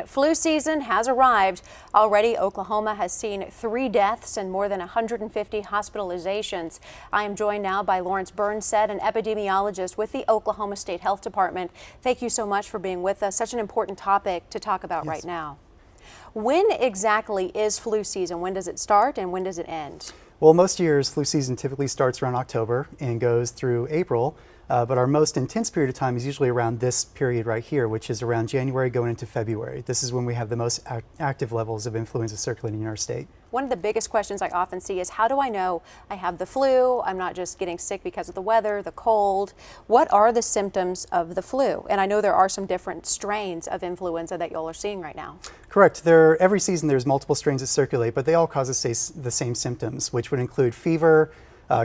Flu season has arrived. Already, Oklahoma has seen 3 deaths and more than 150 hospitalizations. I am joined now by Lawrence Burnset, an epidemiologist with the Oklahoma State Health Department. Thank you so much for being with us. Such an important topic to talk about right now. When exactly is flu season? When does it start and when does it end? Well, most years flu season typically starts around October and goes through April. But our most intense period of time is usually around this period right here, which is around January going into February. This is when we have the most active levels of influenza circulating in our state. One of the biggest questions I often see is, how do I know I have the flu? I'm not just getting sick because of the weather, the cold. What are the symptoms of the flu? And I know there are some different strains of influenza that y'all are seeing right now. Correct. Every season there's multiple strains that circulate, but they all cause the same symptoms, which would include fever,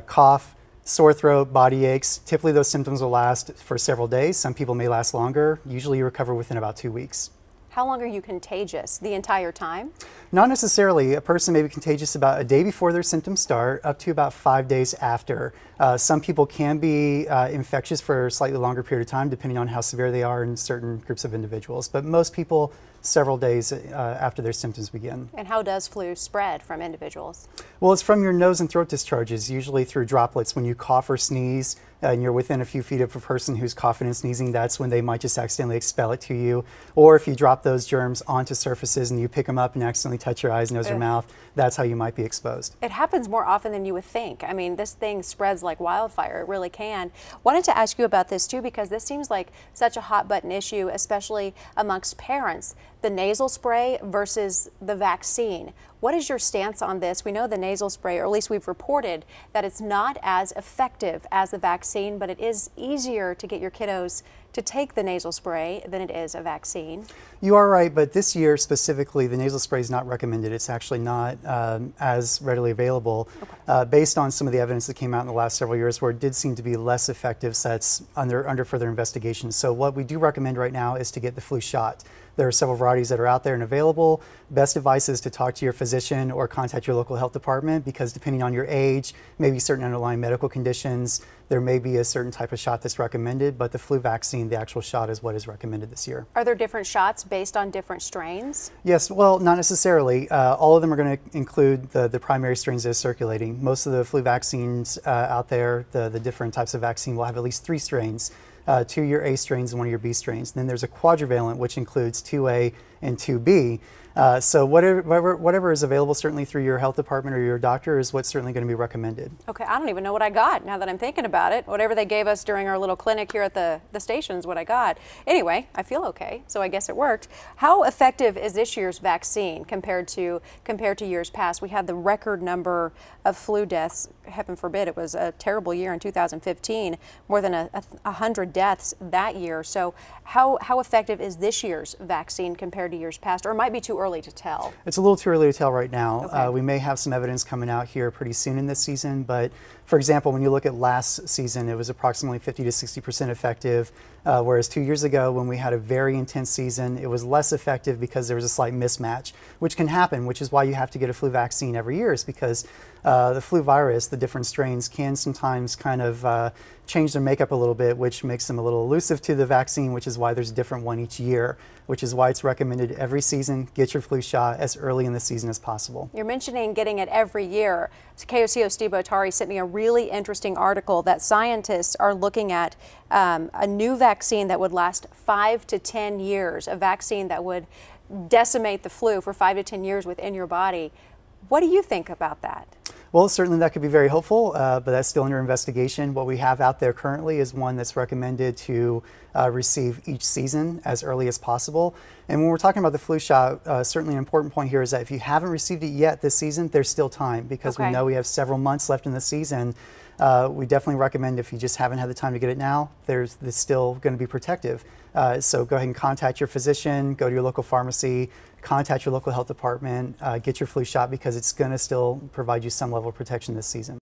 cough, sore throat, body aches. Typically those symptoms will last for several days. Some people may last longer. Usually you recover within about 2 weeks. How long are you contagious? The entire time? Not necessarily. A person may be contagious about a day before their symptoms start, up to about 5 days after. Some people can be infectious for a slightly longer period of time, depending on how severe they are in certain groups of individuals. But most people, several days after their symptoms begin. And how does flu spread from individuals? Well, it's from your nose and throat discharges, usually through droplets. When you cough or sneeze and you're within a few feet of a person who's coughing and sneezing, that's when they might just accidentally expel it to you. Or if you drop those germs onto surfaces and you pick them up and accidentally touch your eyes, nose, or mouth, that's how you might be exposed. It happens more often than you would think. I mean, this thing spreads like wildfire. It really can. Wanted to ask you about this too, because this seems like such a hot button issue, especially amongst parents. The nasal spray versus the vaccine. What is your stance on this? We know the nasal spray, or at least we've reported that it's not as effective as the vaccine, but it is easier to get your kiddos to take the nasal spray than it is a vaccine. You are right, but this year specifically, the nasal spray is not recommended. It's actually not as readily available based on some of the evidence that came out in the last several years where it did seem to be less effective, so that's under further investigation. So what we do recommend right now is to get the flu shot. There are several varieties that are out there and available. Best advice is to talk to your physician or contact your local health department, because depending on your age, maybe certain underlying medical conditions, there may be a certain type of shot that's recommended, but the flu vaccine, the actual shot, is what is recommended this year. Are there different shots based on different strains? Yes, well, not necessarily. All of them are going to include the primary strains that are circulating. Most of the flu vaccines out there, the different types of vaccine, will have at least 3 strains. 2 of your A strains and 1 of your B strains. And then there's a quadrivalent, which includes 2A and 2B. So whatever is available, certainly through your health department or your doctor, is what's certainly going to be recommended. Okay, I don't even know what I got now that I'm thinking about it. Whatever they gave us during our little clinic here at the station is what I got. Anyway, I feel okay, so I guess it worked. How effective is this year's vaccine compared to years past? We had the record number of flu deaths. Heaven forbid, it was a terrible year in 2015, more than 100 deaths that year. So how effective is this year's vaccine compared to years past, or it might be too early to tell? It's a little too early to tell right now. Okay. We may have some evidence coming out here pretty soon in this season, but for example, when you look at last season, it was approximately 50 to 60% effective, whereas 2 years ago when we had a very intense season, it was less effective because there was a slight mismatch, which can happen, which is why you have to get a flu vaccine every year, is because the flu virus, the different strains, can sometimes kind of change their makeup a little bit, which makes them a little elusive to the vaccine, which is why there's a different one each year, which is why it's recommended every season, get your flu shot as early in the season as possible. You're mentioning getting it every year. So KOCO Steve Botari sent me a really interesting article that scientists are looking at a new vaccine that would last 5 to 10 years, a vaccine that would decimate the flu for 5 to 10 years within your body. What do you think about that? Well, certainly that could be very hopeful, but that's still under investigation. What we have out there currently is one that's recommended to receive each season as early as possible. And when we're talking about the flu shot, certainly an important point here is that if you haven't received it yet this season, there's still time, because we know we have several months left in the season. We definitely recommend, if you just haven't had the time to get it now, there's still going to be protective. So go ahead and contact your physician, go to your local pharmacy, contact your local health department, get your flu shot, because it's going to still provide you some level of protection this season.